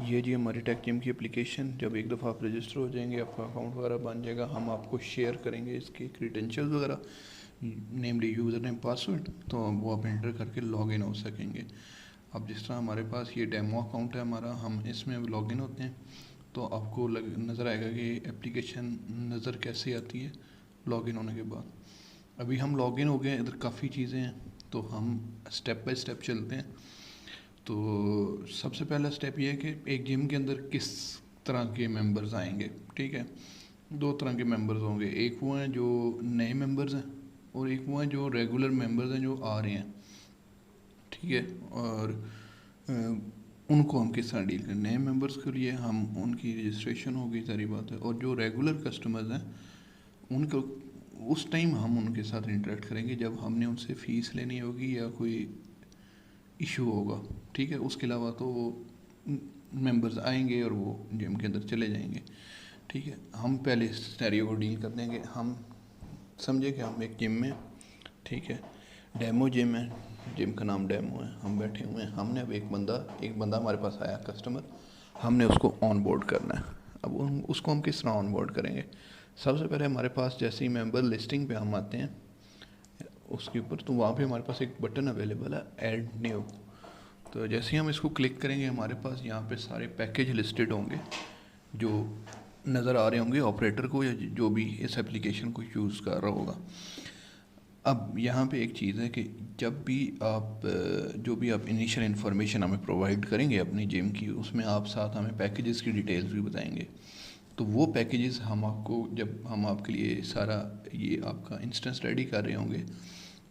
ये जी हमारी take gym की एप्लीकेशन, जब एक दफ़ा आप रजिस्टर हो जाएंगे, आपका अकाउंट वगैरह बन जाएगा, हम आपको शेयर करेंगे इसके क्रीडेंशियल्स वगैरह, नेमली यूज़र नेम पासवर्ड, तो वो आप एंटर करके लॉगिन हो सकेंगे। अब जिस तरह हमारे पास ये डेमो अकाउंट है हमारा, हम इसमें लॉगिन होते हैं तो आपको नज़र आएगा कि एप्लीकेशन नज़र कैसे आती है लॉगिन होने के बाद। अभी हम लॉगिन हो गए, इधर काफ़ी चीज़ें हैं तो हम स्टेप बाय स्टेप चलते हैं। तो सबसे पहला स्टेप ये है कि एक जिम के अंदर किस तरह के मेंबर्स आएंगे। ठीक है, दो तरह के मेंबर्स होंगे, एक वो हैं जो नए मेंबर्स हैं और एक वो हैं जो रेगुलर मेंबर्स हैं जो आ रहे हैं। ठीक है, और उनको हम किस तरह डील करें। नए मेंबर्स के लिए हम उनकी रजिस्ट्रेशन होगी, सारी बात है, और जो रेगुलर कस्टमर्स हैं उनको उस टाइम हम उनके साथ इंटरेक्ट करेंगे जब हमने उनसे फ़ीस लेनी होगी या कोई इशू होगा। ठीक है, उसके अलावा तो वो मेंबर्स आएंगे और वो जिम के अंदर चले जाएंगे। ठीक है, हम पहले इस सिनेरियो को डील कर देंगे। हम समझे कि हम एक जिम में, ठीक है, डेमो जिम है, जिम का नाम डेमो है, हम बैठे हुए हैं, हमने अब एक बंदा हमारे पास आया कस्टमर, हमने उसको ऑन बोर्ड करना है। अब उसको हम किस तरह ऑन बोर्ड करेंगे। सबसे पहले हमारे पास जैसे ही मेंबर लिस्टिंग पे हम आते हैं उसके ऊपर, तो वहाँ पे हमारे पास एक बटन अवेलेबल है, ऐड न्यू। तो जैसे ही हम इसको क्लिक करेंगे हमारे पास यहाँ पे सारे पैकेज लिस्टेड होंगे जो नज़र आ रहे होंगे ऑपरेटर को या जो भी इस एप्लीकेशन को यूज़ कर रहा होगा। अब यहाँ पे एक चीज़ है कि जब भी आप जो भी आप इनिशियल इन्फॉर्मेशन हमें प्रोवाइड करेंगे अपनी जिम की, उसमें आप साथ हमें पैकेजेस की डिटेल्स भी बताएंगे। तो वो पैकेजेस हम आपको, जब हम आपके लिए सारा ये आपका इंस्टेंस रेडी कर रहे होंगे,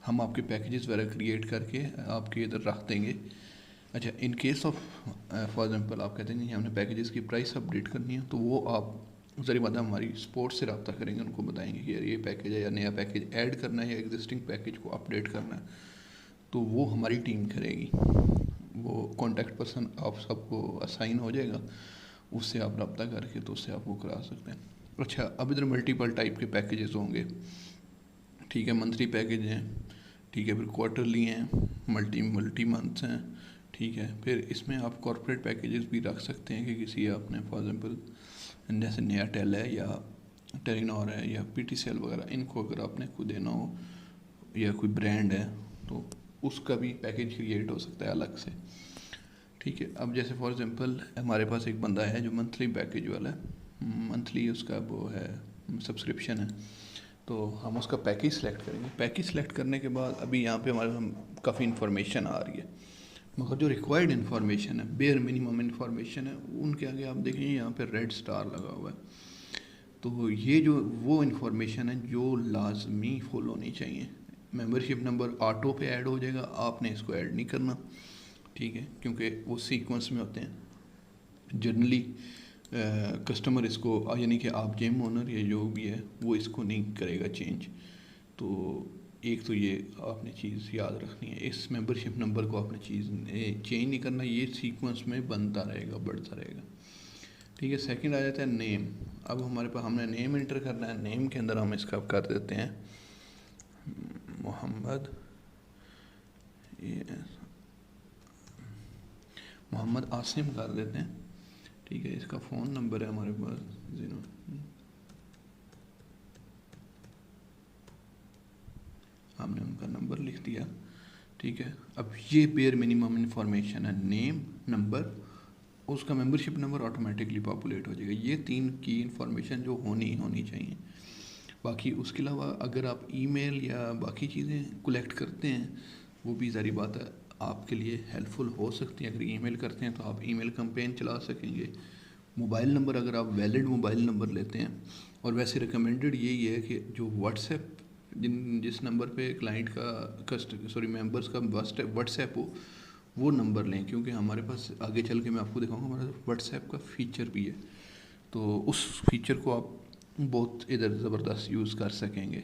हम आपके पैकेजेस वगैरह क्रिएट करके आपके इधर रख देंगे। अच्छा, in case of for example आप कहते हैं नहीं हमने पैकेजेस की प्राइस अपडेट करनी है, तो वो आप ज़रिए बात हमारी स्पोर्ट्स से रब्ता करेंगे, उनको बताएंगे कि यार ये पैकेज है या नया पैकेज ऐड करना है या एग्जिस्टिंग पैकेज को अपडेट करना है, तो वो हमारी टीम करेगी। वो कॉन्टैक्ट पर्सन आप सबको असाइन हो जाएगा, उससे आप रब्ता करके तो उससे आप वो करा सकते हैं। अच्छा, अब इधर मल्टीपल टाइप के पैकेजेस होंगे। ठीक है, मंथली पैकेज हैं, ठीक है, फिर क्वार्टरली हैं, मल्टी मल्टी मंथ्स हैं। ठीक है, फिर इसमें आप कॉर्पोरेट पैकेजेस भी रख सकते हैं कि किसी आपने फॉर एग्जांपल जैसे नया टेल है या टेलीनॉर है या पीटीसीएल वगैरह, इनको अगर आपने खुद देना हो या कोई ब्रांड है तो उसका भी पैकेज क्रिएट हो सकता है अलग से। ठीक है, अब जैसे फॉर एग्जांपल हमारे पास एक बंदा है जो मंथली पैकेज वाला है, मंथली उसका वो है सब्सक्रिप्शन है, तो हम उसका पैकेज सेलेक्ट करेंगे। पैकेज सेलेक्ट करने के बाद अभी यहाँ पे हमारे काफ़ी इन्फॉर्मेशन आ रही है, मगर जो रिक्वायर्ड इन्फॉर्मेशन है, बेयर मिनिमम इन्फॉर्मेशन है, उनके आगे आप देखेंगे यहाँ पे रेड स्टार लगा हुआ है। तो ये जो वो इन्फॉर्मेशन है जो लाजमी फुल होनी चाहिए। मेंबरशिप नंबर ऑटो पे ऐड हो जाएगा, आपने इसको ऐड नहीं करना। ठीक है, क्योंकि वो सीक्वेंस में होते हैं जनरली। कस्टमर इसको यानी कि आप जिम ओनर या जो भी है वो इसको नहीं करेगा चेंज। तो एक तो ये आपने चीज़ याद रखनी है, इस मेंबरशिप नंबर को आपने चीज़ चेंज नहीं करना, ये सीक्वेंस में बनता रहेगा, बढ़ता रहेगा। ठीक है, सेकंड आ जाता है नेम। अब हमारे पास हमने नेम एंटर करना है, नेम के अंदर हम इसका कर देते हैं मोहम्मद, ये मोहम्मद आसिम कर देते हैं। ठीक है, इसका फ़ोन नंबर है हमारे पास 0, हमने उनका नंबर लिख दिया। ठीक है, अब ये बेयर मिनिमम इन्फॉर्मेशन है, नेम, नंबर, उसका मेंबरशिप नंबर ऑटोमेटिकली पॉपुलेट हो जाएगा। ये तीन की इन्फॉर्मेशन जो होनी चाहिए। बाकी उसके अलावा अगर आप ईमेल या बाकी चीज़ें कलेक्ट करते हैं, वो भी ज़ारी बात है आपके लिए हेल्पफुल हो सकती है। अगर ईमेल करते हैं तो आप ईमेल कैंपेन चला सकेंगे। मोबाइल नंबर अगर आप वैलिड मोबाइल नंबर लेते हैं, और वैसे रिकमेंडेड यही है कि जो व्हाट्सएप जिस नंबर पे क्लाइंट का मेंबर्स का व्हाट्सएप हो वो नंबर लें, क्योंकि हमारे पास आगे चल के मैं आपको दिखाऊंगा हमारा व्हाट्सएप का फीचर भी है, तो उस फीचर को आप बहुत इधर ज़बरदस्त यूज़ कर सकेंगे।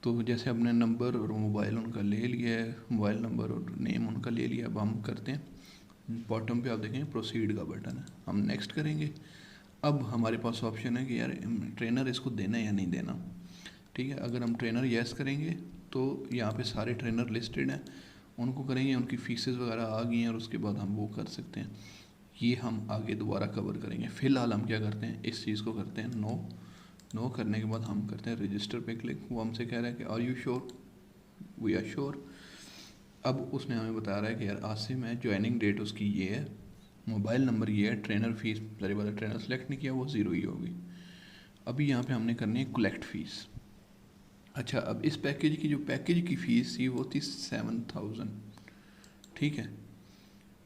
तो जैसे अपने नंबर और मोबाइल उनका ले लिया है, मोबाइल नंबर और नेम उनका ले लिया, अब हम करते हैं बॉटम पे आप देखेंगे प्रोसीड का बटन है, हम नेक्स्ट करेंगे। अब हमारे पास ऑप्शन है कि यार ट्रेनर इसको देना है या नहीं देना। ठीक है, अगर हम ट्रेनर यस करेंगे तो यहाँ पे सारे ट्रेनर लिस्टेड हैं, उनको करेंगे, उनकी फीसेस वगैरह आ गई हैं और उसके बाद हम वो कर सकते हैं। ये हम आगे दोबारा कवर करेंगे। फ़िलहाल हम क्या करते हैं, इस चीज़ को करते हैं नो। नो करने के बाद हम करते हैं रजिस्टर पे क्लिक। वो हमसे कह रहा है कि are you sure, we are sure. अब उसने हमें बता रहा है कि यार आसिम है, ज्वाइनिंग डेट उसकी ये है, मोबाइल नंबर ये है, ट्रेनर फीस सारी बात, ट्रेनर सेलेक्ट नहीं किया, वो 0 ही होगी। अभी यहाँ पे हमने करनी है कलेक्ट फ़ीस। अच्छा, अब इस पैकेज की जो पैकेज की फ़ीस थी वो थी 7000, ठीक है।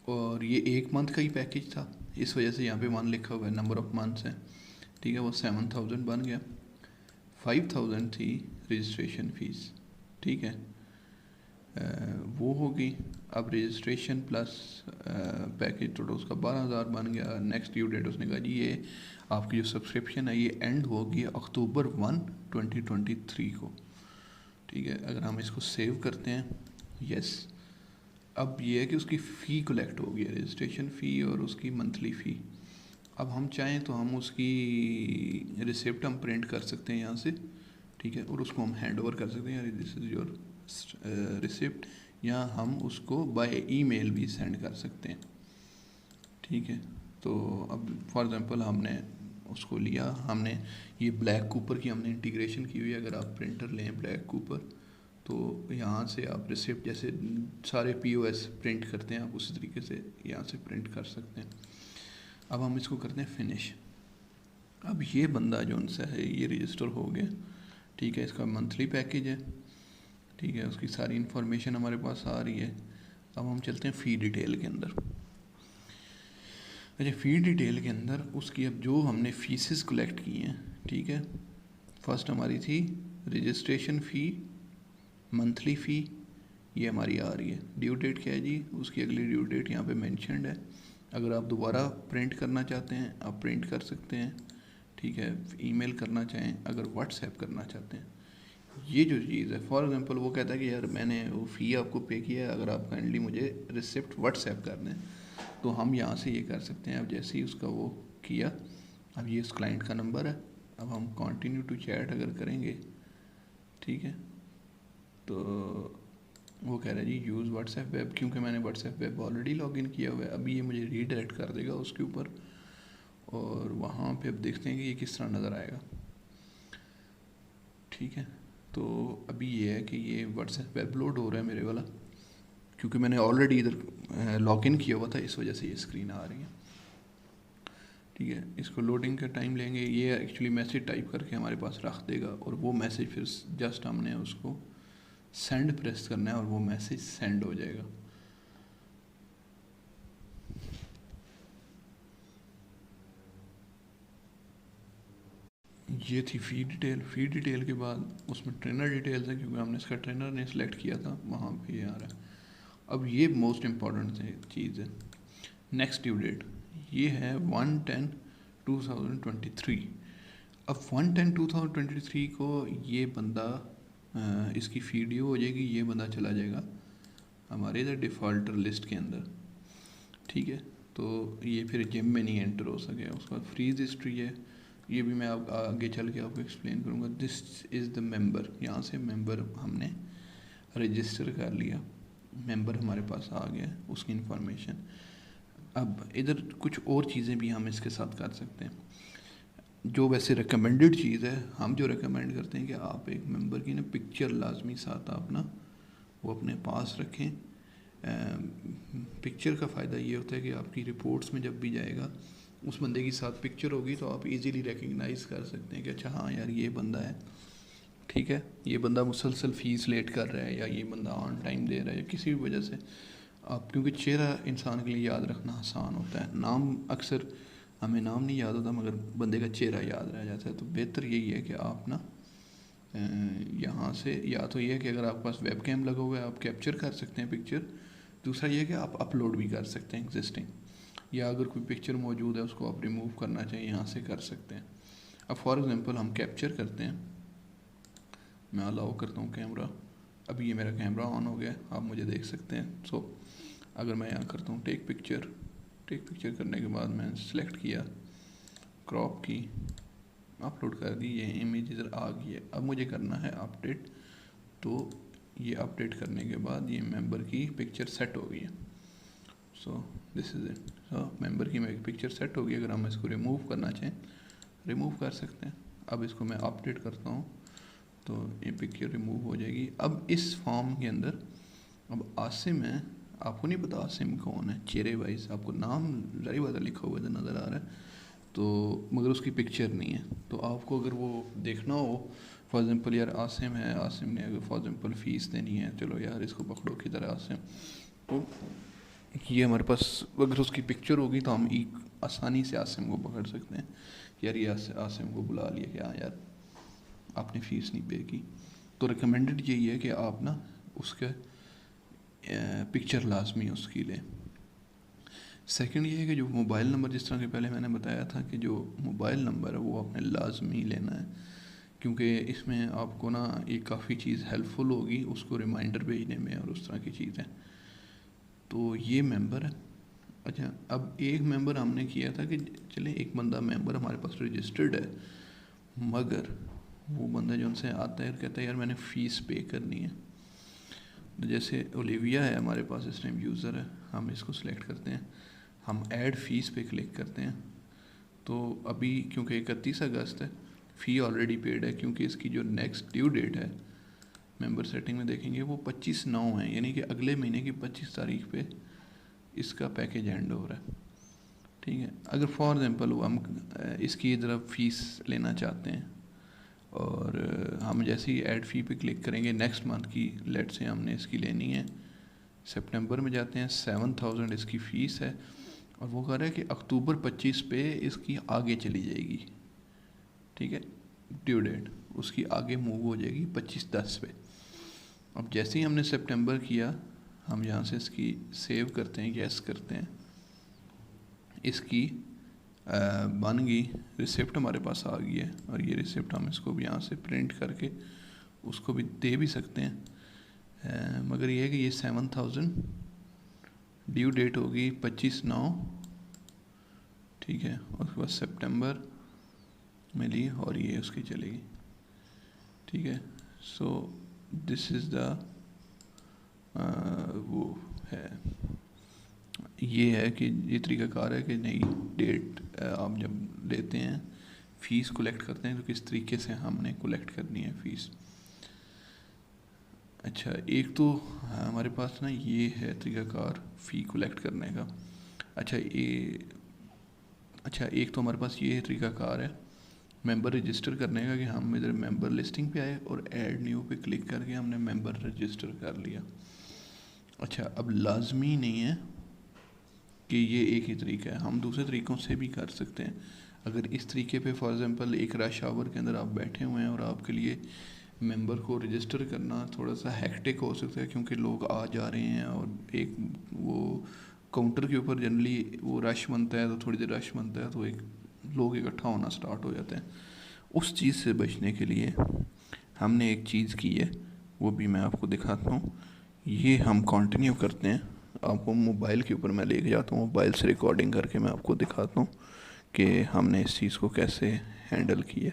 और ये 1 मंथ का ही पैकेज था, इस वजह से यहाँ पे मान लिखा हुआ है, नंबर ऑफ मंथ्स है, ठीक है। वो 7000 बन गया। 5000 थी रजिस्ट्रेशन फ़ीस, ठीक है। वो होगी। अब रजिस्ट्रेशन प्लस पैकेज टोटल उसका 12000 बन गया। नेक्स्ट ड्यू डेट उसने कहा जी ये आपकी जो सब्सक्रिप्शन है ये एंड होगी अक्टूबर 1, 2023 को, ठीक है। अगर हम इसको सेव करते हैं, यस, अब ये है कि उसकी फ़ी कलेक्ट हो गई है, रजिस्ट्रेशन फ़ी और उसकी मंथली फ़ी। अब हम चाहें तो हम उसकी रिसिप्ट हम प्रिंट कर सकते हैं यहाँ से, ठीक है, और उसको हम हैंड ओवर कर सकते हैं, यार दिस इज़ योर रिसिप्ट, या हम उसको बाय ईमेल भी सेंड कर सकते हैं, ठीक है। तो अब फॉर एग्ज़ाम्पल हमने उसको लिया, हमने ये ब्लैक कूपर की हमने इंटीग्रेशन की हुई है। अगर आप प्रिंटर लें ब्लैक कूपर, तो यहाँ से आप रिसिप्ट जैसे सारे POS प्रिंट करते हैं, आप उसी तरीके से यहाँ से प्रिंट कर सकते हैं। अब हम इसको करते हैं फिनिश। अब ये बंदा जो उनसे है ये रजिस्टर हो गया, ठीक है। इसका मंथली पैकेज है, ठीक है, उसकी सारी इन्फॉर्मेशन हमारे पास आ रही है। अब हम चलते हैं फ़ी डिटेल के अंदर। अच्छा, फ़ी डिटेल के अंदर उसकी अब जो हमने फीसेस कलेक्ट की हैं, ठीक है। फर्स्ट हमारी थी रजिस्ट्रेशन फ़ी, मंथली फ़ी, ये हमारी आ रही है। ड्यू डेट क्या है जी, उसकी अगली ड्यू डेट यहाँ पे मेंशन्ड है। अगर आप दोबारा प्रिंट करना चाहते हैं आप प्रिंट कर सकते हैं, ठीक है। ईमेल करना चाहें, अगर व्हाट्सएप करना चाहते हैं, ये जो चीज़ है, फॉर एग्ज़ाम्पल वो कहता है कि यार मैंने वो फ़ी आपको पे किया है, अगर आप काइंडली मुझे रिसिप्ट व्हाट्सएप कर दें, तो हम यहाँ से ये कर सकते हैं। अब जैसे ही उसका वो किया, अब ये उस क्लाइंट का नंबर है, अब हम कंटिन्यू टू चैट अगर करेंगे, ठीक है, तो वो कह रहा है जी यूज़ व्हाट्सएप वेब, क्योंकि मैंने व्हाट्सएप वेब ऑलरेडी लॉगिन किया हुआ है। अभी ये मुझे रीडायरेक्ट कर देगा उसके ऊपर, और वहाँ पे अब देखते हैं कि ये किस तरह नज़र आएगा, ठीक है। तो अभी ये है कि ये व्हाट्सएप वेब लोड हो रहा है मेरे वाला, क्योंकि मैंने ऑलरेडी इधर लॉगिन किया हुआ था, इस वजह से ये स्क्रीन आ रही है, ठीक है। इसको लोडिंग का टाइम लेंगे, ये एक्चुअली मैसेज टाइप करके हमारे पास रख देगा, और वो मैसेज फिर जस्ट हमने उसको सेंड प्रेस करना है और वो मैसेज सेंड हो जाएगा। ये थी फ़ी डिटेल। फ़ी डिटेल के बाद उसमें ट्रेनर डिटेल्स हैं, क्योंकि हमने इसका ट्रेनर ने सेलेक्ट किया था, वहाँ पे ये आ रहा है। अब ये मोस्ट इम्पॉर्टेंट चीज़ है, नेक्स्ट ड्यू डेट ये है 1/10/2023। अब 1/10/2023 को ये बंदा इसकी फ़ी ड्यू हो जाएगी, ये बंदा चला जाएगा हमारे इधर डिफ़ॉल्टर लिस्ट के अंदर, ठीक है। तो ये फिर जिम में नहीं एंटर हो सके। उसके बाद फ्रीज हिस्ट्री है, ये भी मैं आप आगे चल के आपको एक्सप्लेन करूँगा। दिस इज़ द मेंबर, यहाँ से मेंबर हमने रजिस्टर कर लिया, मेंबर हमारे पास आ गया, उसकी इन्फॉर्मेशन। अब इधर कुछ और चीज़ें भी हम इसके साथ कर सकते हैं, जो वैसे रिकमेंडेड चीज़ है। हम जो रिकमेंड करते हैं कि आप एक मेंबर की ना पिक्चर लाजमी साथ आप ना वो अपने पास रखें। पिक्चर का फ़ायदा ये होता है कि आपकी रिपोर्ट्स में जब भी जाएगा उस बंदे की साथ पिक्चर होगी, तो आप इजीली रिकग्नाइज़ कर सकते हैं कि अच्छा हाँ यार ये बंदा है, ठीक है, ये बंदा मुसलसल फ़ीस लेट कर रहा है, या ये बंदा ऑन टाइम दे रहा है, या किसी भी वजह से आप, क्योंकि चेहरा इंसान के लिए याद रखना आसान होता है। नाम अक्सर हमें नाम नहीं याद होता, मगर बंदे का चेहरा याद रह जाता है। तो बेहतर यही है कि आप ना यहाँ से, या तो ये है कि अगर आपके पास वेब कैम लगा हुआ है आप कैप्चर कर सकते हैं पिक्चर, दूसरा ये है कि आप अपलोड भी कर सकते हैं एग्जिस्टिंग, या अगर कोई पिक्चर मौजूद है उसको आप रिमूव करना चाहिए यहाँ से कर सकते हैं। अब फॉर एग्ज़ाम्पल हम कैप्चर करते हैं, मैं अलाउ करता हूँ कैमरा, अभी ये मेरा कैमरा ऑन हो गया, आप मुझे देख सकते हैं। सो अगर मैं यहाँ करता हूँ टेक पिक्चर, टेक पिक्चर करने के बाद मैं सेलेक्ट किया, क्रॉप की, अपलोड कर दी, ये इमेज इधर आ गई है। अब मुझे करना है अपडेट, तो ये अपडेट करने के बाद ये मेंबर की पिक्चर सेट हो गई है। So this is it. So member की मेरी पिक्चर सेट होगी। अगर हम इसको रिमूव करना चाहें रिमूव कर सकते हैं। अब इसको मैं अपडेट करता हूँ तो ये पिक्चर रिमूव हो जाएगी। अब इस फॉर्म के अंदर अब आसिम है, आपको नहीं पता आसिम कौन है, चेहरे वाइज आपको नाम ज़ाहिर बात है लिखा हुआ नज़र आ रहा है तो, मगर उसकी पिक्चर नहीं है। तो आपको अगर वो देखना हो फॉर एग्ज़ाम्पल यार आसिम है, आसिम ने अगर फॉर एग्ज़ाम्पल फ़ीस देनी है, चलो यार इसको पकड़ो की तरह आसिम, तो ये हमारे पास अगर उसकी पिक्चर होगी तो हम एक आसानी से आसिम को पकड़ सकते हैं कि यार ये आसिम को बुला लिया कि हाँ यार आपने फ़ीस नहीं पे की। तो रिकमेंडेड यही है कि आप ना उसके पिक्चर लाजमी उसकी लें। सेकंड ये है कि जो मोबाइल नंबर, जिस तरह के पहले मैंने बताया था कि जो मोबाइल नंबर है वो आपने लाजमी लेना है, क्योंकि इसमें आपको ना एक काफ़ी चीज़ हेल्पफुल होगी उसको रिमाइंडर भेजने में और उस तरह की चीज़ें। तो ये मेंबर है। अच्छा, अब एक मेंबर हमने किया था कि चले एक बंदा मेंबर हमारे पास रजिस्टर्ड है, मगर वो बंदा जो उनसे आता है कहता है यार मैंने फ़ीस पे करनी है। तो जैसे ओलिविया है हमारे पास इस टाइम यूज़र है, हम इसको सिलेक्ट करते हैं, हम ऐड फ़ीस पे क्लिक करते हैं। तो अभी क्योंकि 31 अगस्त है, फ़ी ऑलरेडी पेड है, क्योंकि इसकी जो नेक्स्ट ड्यू डेट है मेंबर सेटिंग में देखेंगे वो 25/9 है, यानी कि अगले महीने की 25 तारीख पे इसका पैकेज एंड हो रहा है। ठीक है, अगर फॉर एग्ज़ाम्पल हम इसकी ज़रा फ़ीस लेना चाहते हैं और हम जैसे ही ऐड फ़ी पे क्लिक करेंगे नेक्स्ट मंथ की, लेट से हमने इसकी लेनी है, सितंबर में जाते हैं, 7000 इसकी फ़ीस है और वो कह रहा है कि अक्टूबर 25 पे इसकी आगे चली जाएगी। ठीक है, ड्यू डेट उसकी आगे मूव हो जाएगी 25/10 पे। अब जैसे ही हमने सितंबर किया, हम यहाँ से इसकी सेव करते हैं, यस करते हैं, इसकी बन गई, रिसिप्ट हमारे पास आ गई है और ये रिसिप्ट हम इसको भी यहाँ से प्रिंट करके उसको भी दे भी सकते हैं। मगर ये है कि ये 7000 ड्यू डेट होगी 25/9, ठीक है, और उसके बाद सितंबर में ली और ये उसकी चलेगी। ठीक है, सो दिस इज़ द वो है, ये है कि ये तरीक़ाकार है कि नहीं डेट आप जब लेते हैं फ़ीस कलेक्ट करते हैं तो किस तरीके से हमने कलेक्ट करनी है फ़ीस। अच्छा, एक तो हमारे पास ना ये है तरीक़ाकार फ़ी कलेक्ट करने का। अच्छा एक तो हमारे पास ये तरीक़ाकार है मेंबर रजिस्टर करने का कि हम इधर मेंबर लिस्टिंग पे आए और ऐड न्यू पे क्लिक करके हमने मेंबर रजिस्टर कर लिया। अच्छा, अब लाजमी नहीं है कि ये एक ही तरीका है, हम दूसरे तरीक़ों से भी कर सकते हैं। अगर इस तरीके पे फॉर एग्ज़ाम्पल एक रश आवर के अंदर आप बैठे हुए हैं और आपके लिए मेंबर को रजिस्टर करना थोड़ा सा हेक्टिक हो सकता है, क्योंकि लोग आ जा रहे हैं और एक वो काउंटर के ऊपर जनरली वो रश बनता है, तो थोड़ी देर रश बनता है तो एक लोग इकट्ठा होना स्टार्ट हो जाते हैं। उस चीज़ से बचने के लिए हमने एक चीज़ की है, वो भी मैं आपको दिखाता हूँ। ये हम कंटिन्यू करते हैं, आपको मोबाइल के ऊपर मैं लेके जाता हूँ, मोबाइल से रिकॉर्डिंग करके मैं आपको दिखाता हूँ कि हमने इस चीज़ को कैसे हैंडल किया।